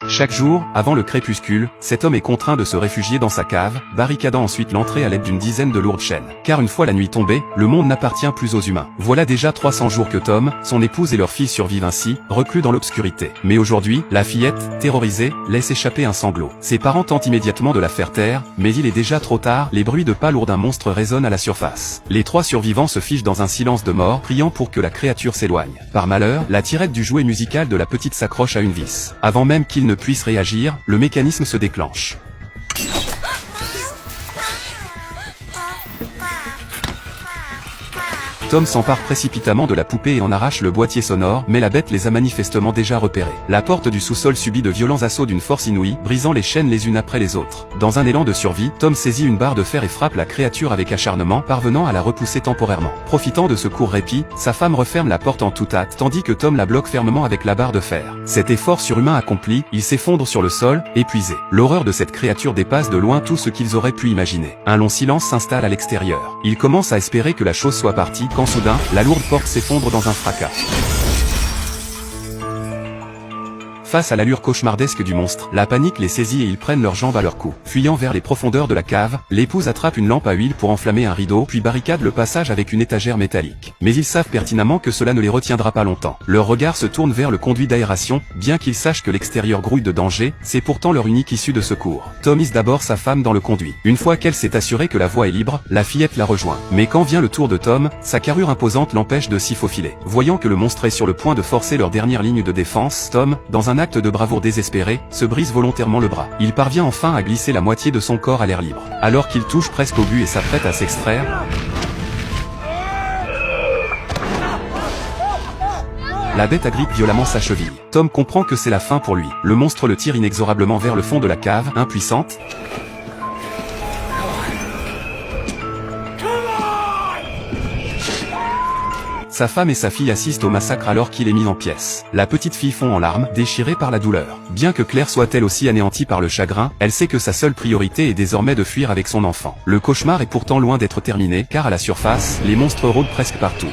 Chaque jour, avant le crépuscule, cet homme est contraint de se réfugier dans sa cave, barricadant ensuite l'entrée à l'aide d'une dizaine de lourdes chaînes. Car une fois la nuit tombée, le monde n'appartient plus aux humains. Voilà déjà 300 jours que Tom, son épouse et leur fille survivent ainsi, reclus dans l'obscurité. Mais aujourd'hui, la fillette, terrorisée, laisse échapper un sanglot. Ses parents tentent immédiatement de la faire taire, mais il est déjà trop tard, les bruits de pas lourds d'un monstre résonnent à la surface. Les trois survivants se figent dans un silence de mort, priant pour que la créature s'éloigne. Par malheur, la tirette du jouet musical de la petite s'accroche à une vis. Avant même qu'il ne puisse réagir, le mécanisme se déclenche. Tom s'empare précipitamment de la poupée et en arrache le boîtier sonore, mais la bête les a manifestement déjà repérés. La porte du sous-sol subit de violents assauts d'une force inouïe, brisant les chaînes les unes après les autres. Dans un élan de survie, Tom saisit une barre de fer et frappe la créature avec acharnement, parvenant à la repousser temporairement. Profitant de ce court répit, sa femme referme la porte en toute hâte, tandis que Tom la bloque fermement avec la barre de fer. Cet effort surhumain accompli, il s'effondre sur le sol, épuisé. L'horreur de cette créature dépasse de loin tout ce qu'ils auraient pu imaginer. Un long silence s'installe à l'extérieur. Ils commencent à espérer que la chose soit partie, quand soudain, la lourde porte s'effondre dans un fracas. Face à l'allure cauchemardesque du monstre, la panique les saisit et ils prennent leurs jambes à leur cou. Fuyant vers les profondeurs de la cave, l'épouse attrape une lampe à huile pour enflammer un rideau, puis barricade le passage avec une étagère métallique. Mais ils savent pertinemment que cela ne les retiendra pas longtemps. Leur regard se tourne vers le conduit d'aération, bien qu'ils sachent que l'extérieur grouille de danger, c'est pourtant leur unique issue de secours. Tom hisse d'abord sa femme dans le conduit. Une fois qu'elle s'est assurée que la voie est libre, la fillette la rejoint. Mais quand vient le tour de Tom, sa carrure imposante l'empêche de s'y faufiler. Voyant que le monstre est sur le point de forcer leur dernière ligne de défense, Tom, dans un acte de bravoure désespéré, se brise volontairement le bras. Il parvient enfin à glisser la moitié de son corps à l'air libre. Alors qu'il touche presque au but et s'apprête à s'extraire, la bête agrippe violemment sa cheville. Tom comprend que c'est la fin pour lui. Le monstre le tire inexorablement vers le fond de la cave, impuissante. Sa femme et sa fille assistent au massacre alors qu'il est mis en pièces. La petite fille fond en larmes, déchirée par la douleur. Bien que Claire soit elle aussi anéantie par le chagrin, elle sait que sa seule priorité est désormais de fuir avec son enfant. Le cauchemar est pourtant loin d'être terminé, car à la surface, les monstres rôdent presque partout.